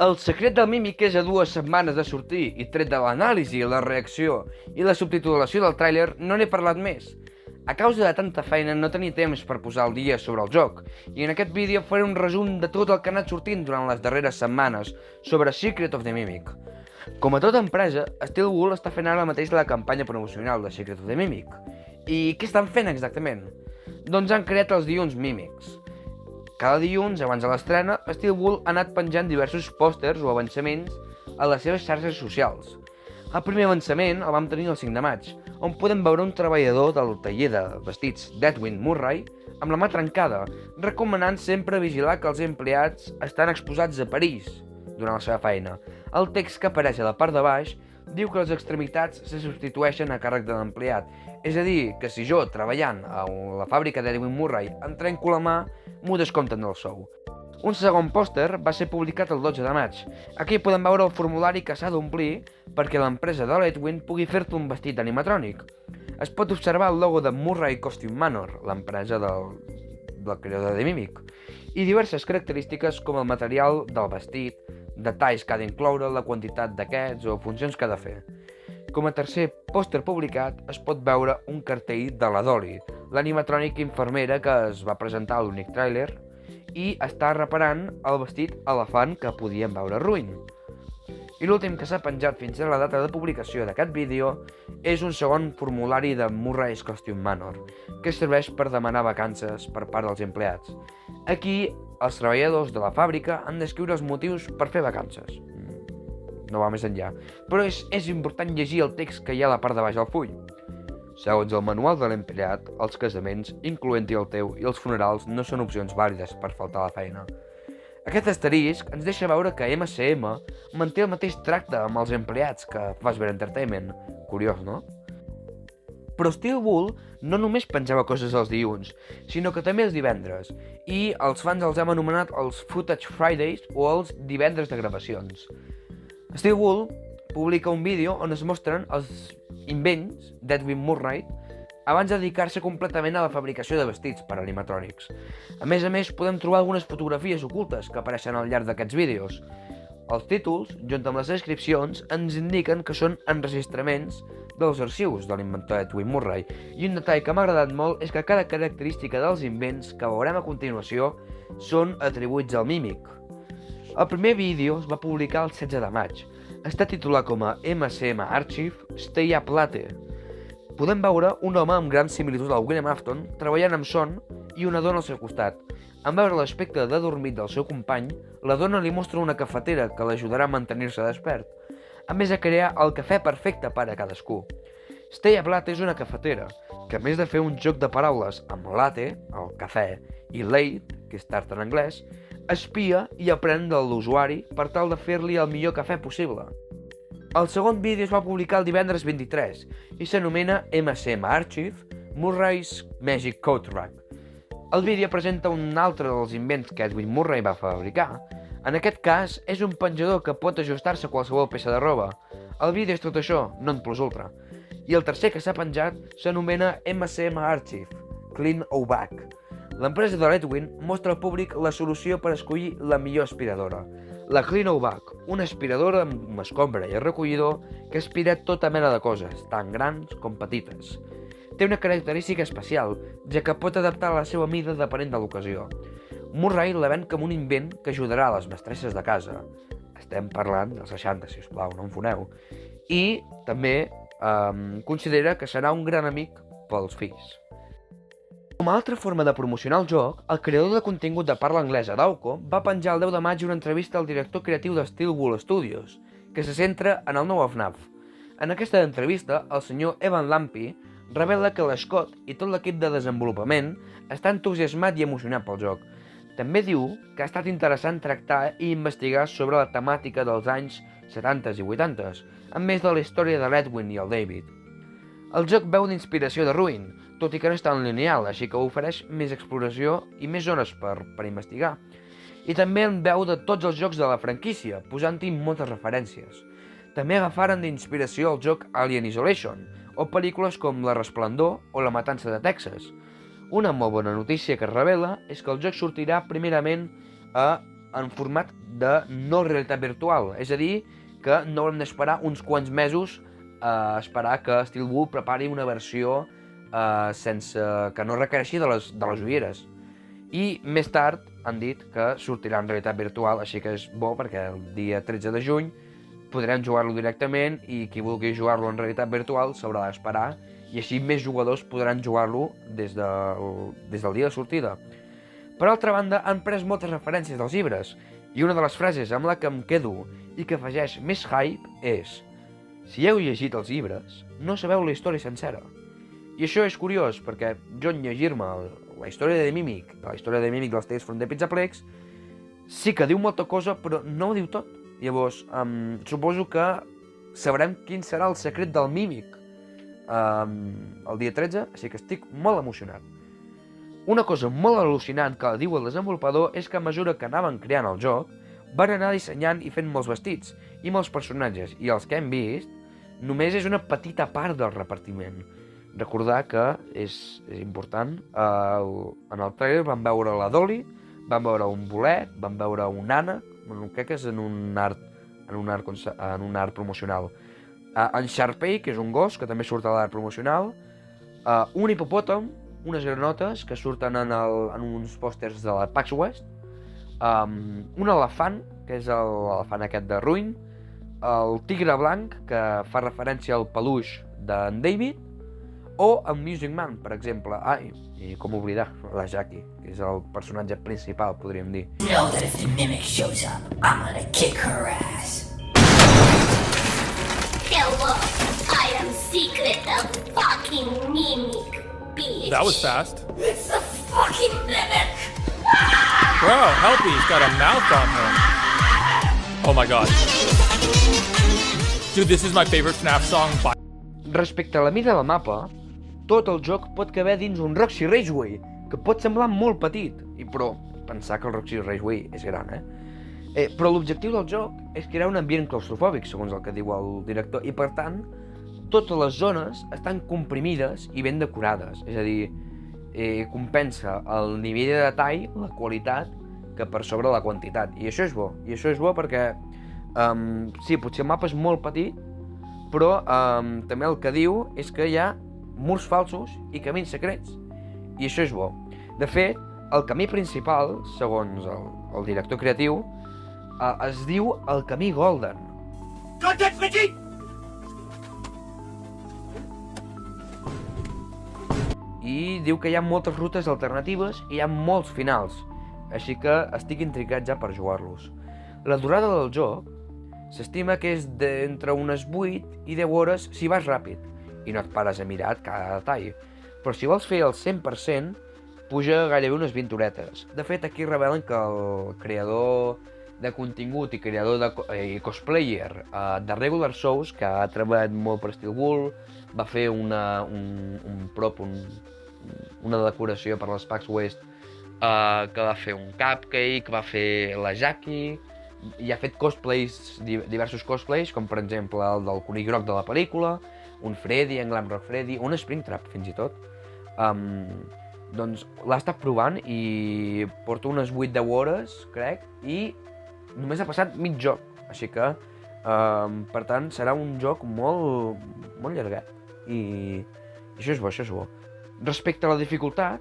El secret del mímic és a 2 setmanes de sortir i tret de l'anàlisi, la reacció i la subtitulació del tràiler no n'he parlat més. A causa de tanta feina no tenia temps per posar el dia sobre el joc i en aquest vídeo faré un resum de tot el que ha anat sortint durant les darreres setmanes sobre Secret of the Mimic. Com a tota empresa, Steelwool està fent ara mateix la campanya promocional de Secret of the Mimic. I què estan fent exactament? Doncs han creat els dilluns mímics. Cada dilluns, abans de l'estrena, Steelwool ha anat penjant diversos pòsters o avançaments a les seves xarxes socials. El primer avançament el vam tenir el 5 de maig, on podem veure un treballador del taller de vestits d'Edwin Murray amb la mà trencada, recomanant sempre vigilar que els empleats estan exposats a perill durant la seva feina. El text que apareix a la part de baix diu que les extremitats se substitueixen a càrrec de l'empleat, és a dir, que si jo, treballant a la fàbrica d'Edwin Murray, em trenco la mà, m'ho descompten del sou. Un segon pòster va ser publicat el 12 de maig. Aquí podem veure el formulari que s'ha d'omplir perquè l'empresa de l'Edwin pugui fer-te un vestit animatrònic. Es pot observar el logo de Murray Costume Manor, l'empresa del creador de Mimic, i diverses característiques com el material del vestit, detalls que ha d'incloure, la quantitat d'aquests o funcions que ha de fer. Com a tercer pòster publicat es pot veure un cartell de la Dolly, l'animatrònic infermera que es va presentar a l'únic tràiler i està reparant el vestit elefant que podíem veure a Ruin. I l'últim que s'ha penjat fins a la data de publicació d'aquest vídeo és un segon formulari de Murray's Costume Manor, que serveix per demanar vacances per part dels empleats. Aquí, els treballadors de la fàbrica han d'escriure els motius per fer vacances. No va més enllà, però és important llegir el text que hi ha a la part de baix del full. Segons el manual de l'empleat, els casaments, incloent-hi el teu, i els funerals no són opcions vàlides per faltar a la feina. Aquest asterisc ens deixa veure que MCM manté el mateix tracte amb els empleats que Fazbear Entertainment. Curiós, no? Però Steelwool no només penjava coses els dilluns, sinó que també els divendres, i els fans els hem anomenat els Footage Fridays o els divendres de gravacions. Steelwool publica un vídeo on es mostren els invents d'Edwin Murray abans de dedicar-se completament a la fabricació de vestits per animatrònics. A més, podem trobar algunes fotografies ocultes que apareixen al llarg d'aquests vídeos. Els títols, junt amb les descripcions, ens indiquen que són enregistraments dels arxius de l'inventor Edwin Murray, i un detall que m'ha agradat molt és que cada característica dels invents que veurem a continuació són atribuïts al mímic. El primer vídeo es va publicar el 16 de maig. Està titulat com a MCM Archive Stay Up Late. Podem veure un home amb gran similitud al William Afton treballant amb son i una dona al seu costat. En veure l'aspecte de dormit del seu company, la dona li mostra una cafetera que l'ajudarà a mantenir-se despert, a més de crear el cafè perfecte per a cadascú. Stay Up Late és una cafetera que, a més de fer un joc de paraules amb latte, el cafè, i late, que és tard en anglès, espia i aprèn de l'usuari per tal de fer-li el millor cafè possible. El segon vídeo es va publicar el divendres 23 i s'anomena MCM Archive Murray's Magic Coat Rack. El vídeo presenta un altre dels invents que Edwin Murray va fabricar. En aquest cas, és un penjador que pot ajustar-se a qualsevol peça de roba. El vídeo és tot això, non plus ultra. I el tercer que s'ha penjat s'anomena MCM Archive Clean O Back. L'empresa de l'Edwin mostra al públic la solució per escollir la millor aspiradora. La Clean O Back, una aspiradora amb escombra i recollidor que aspira tota mena de coses, tant grans com petites. Té una característica especial, ja que pot adaptar la seva mida depenent de l'ocasió. Murray la ven com un invent que ajudarà a les mestresses de casa. Estem parlant dels 60, si us plau, no enfoneu. I també considera que serà un gran amic pels fills. Com a altra forma de promocionar el joc, el creador de contingut de parla anglesa Dauko va penjar el 10 de maig una entrevista al director creatiu de Steelwool Studios, que se centra en el nou FNAF. En aquesta entrevista, el senyor Evan Lampe revela que l'Scott i tot l'equip de desenvolupament està entusiasmat i emocionat pel joc. També diu que ha estat interessant tractar i investigar sobre la temàtica dels anys 70 i 80, a més de la història de l'Edwin i el David. El joc beu d'inspiració de Ruin, tot i que no és tan lineal, així que ofereix més exploració i més zones per investigar. I també en beu de tots els jocs de la franquícia, posant-hi moltes referències. També agafaren d'inspiració el joc Alien Isolation, o pel·lícules com La Resplendor o La Matança de Texas. Una molt bona notícia que es revela és que el joc sortirà primerament a en format de no realitat virtual, és a dir, que no haurem d'esperar uns quants mesos a esperar que Steelbook prepari una versió que no requereixi de les ulleres. I més tard han dit que sortirà en realitat virtual, així que és bo perquè el dia 13 de juny podrem jugar-lo directament i qui vulgui jugar-lo en realitat virtual s'haurà d'esperar i així més jugadors podran jugar-lo des del dia de sortida. Per altra banda, han pres moltes referències dels llibres i una de les frases amb la que em quedo i que afegeix més hype és: si heu llegit els llibres, no sabeu la història sencera. I això és curiós perquè jo en llegir-me la història de Mimic, dels Tales from the Pizzaplex, sí que diu molta cosa però no ho diu tot. Llavors, suposo que sabrem quin serà el secret del Mimic el dia 13, així que estic molt emocionat. Una cosa molt al·lucinant que diu el desenvolupador és que a mesura que anaven creant el joc, van anar dissenyant i fent molts vestits i molts personatges, i els que hem vist només és una petita part del repartiment. Recordar que és important, en el trailer vam veure la Dolly, vam veure un bolet, vam veure un ànec, crec que és en un art promocional. En Sharpay, que és un gos, que també surt a l'art promocional, un hipopòtam, unes granotes que surten en uns pòsters de la PAX West, un elefant, que és l'elefant aquest de Ruin, el tigre blanc, que fa referència al peluix d'en David, o en Music Man, per exemple. I com oblidar, la Jackie, que és el personatge principal, podríem dir. Know that if the Mimic shows up, I'm gonna kick her ass. Hello, I am Secret the fucking Mimic, bitch. That was fast. It's the fucking Mimic! Bro, help me, he's got a mouth on him. Oh my god. Dude, this is my favorite FNAF song by... Respecte a la mida del mapa, tot el joc pot caber dins un Roxy Raceway, que pot semblar molt petit, però pensar que el Roxy Raceway és gran, però l'objectiu del joc és crear un ambient claustrofòbic, segons el que diu el director, i per tant, totes les zones estan comprimides i ben decorades, és a dir, compensa el nivell de detall, la qualitat, que per sobre la quantitat, i això és bo perquè, sí, potser el mapa és molt petit, però també el que diu és que hi ha murs falsos i camins secrets, i això és bo. De fet, el camí principal, segons el director creatiu, es diu el camí Golden. Contact fatigue! I diu que hi ha moltes rutes alternatives i hi ha molts finals, així que estic intrigat ja per jugar-los. La durada del joc s'estima que és d'entre unes 8 i 10 hores si vas ràpid i no et pares a mirar cada detall, però si vols fer el 100% puja gairebé unes 20 horetes. De fet, aquí revelen que el creador de contingut i creador i cosplayer de Regular Shows, que ha treballat molt per Steelbook, va fer una decoració per les PAX West, que va fer un cupcake, va fer la Jackie, i ha fet cosplays, diversos cosplays, com per exemple el del conill groc de la pel·lícula, un Freddy, en Glamrock Freddy, un Springtrap fins i tot. Doncs l'ha estat provant i porto unes 8-10 hores, crec, i només ha passat mig joc, així que, per tant, serà un joc molt, molt llargat, i això és bo. Respecte a la dificultat,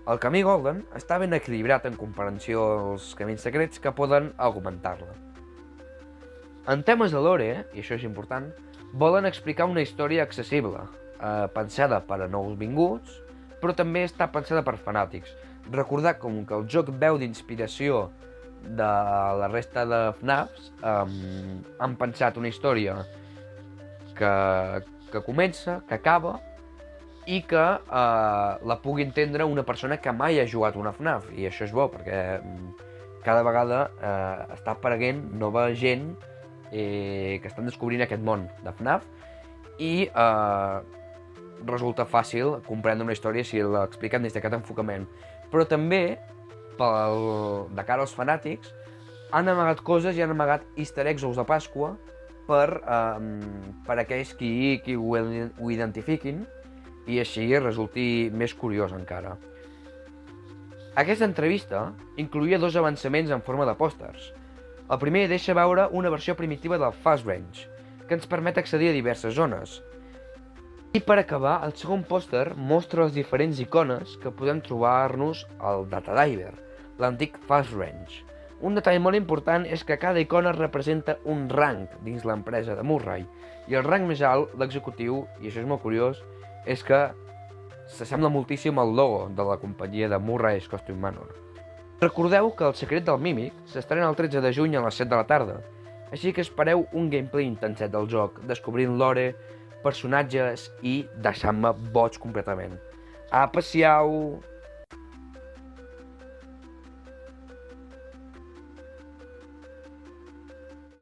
el camí Golden està ben equilibrat en comparació als camins secrets que poden augmentar-la. En temes de lore, i això és important, volen explicar una història accessible, pensada per a nous vinguts, però també està pensada per fanàtics. Recordar com que el joc veu d'inspiració de la resta de FNAFs, han pensat una història que comença, que acaba, i que la pugui entendre una persona que mai ha jugat una FNAF, i això és bo, perquè cada vegada està apareguent nova gent que estan descobrint aquest món de FNAF, i resulta fàcil comprendre una història si l'expliquen des d'aquest enfocament. Però també, de cara als fanàtics, han amagat coses i han amagat easter eggs ous de Pasqua per aquells qui ho identifiquin i així resulti més curiós encara. Aquesta entrevista incloïa 2 avançaments en forma de pòsters. El primer deixa veure una versió primitiva del Fast Range, que ens permet accedir a diverses zones. I per acabar, el segon pòster mostra les diferents icones que podem trobar-nos al Data Diver, l'antic Fast Range. Un detall molt important és que cada icona representa un rang dins l'empresa de Murray, i el rang més alt, l'executiu, i això és molt curiós, és que s'assembla moltíssim al logo de la companyia de Murray's Costume Manor. Recordeu que El secret del mímic s'estrena el 13 de juny a les 7 de la tarda, així que espereu un gameplay intenset del joc, descobrint lore, personatges i deixant-me boig completament. Apa, siau!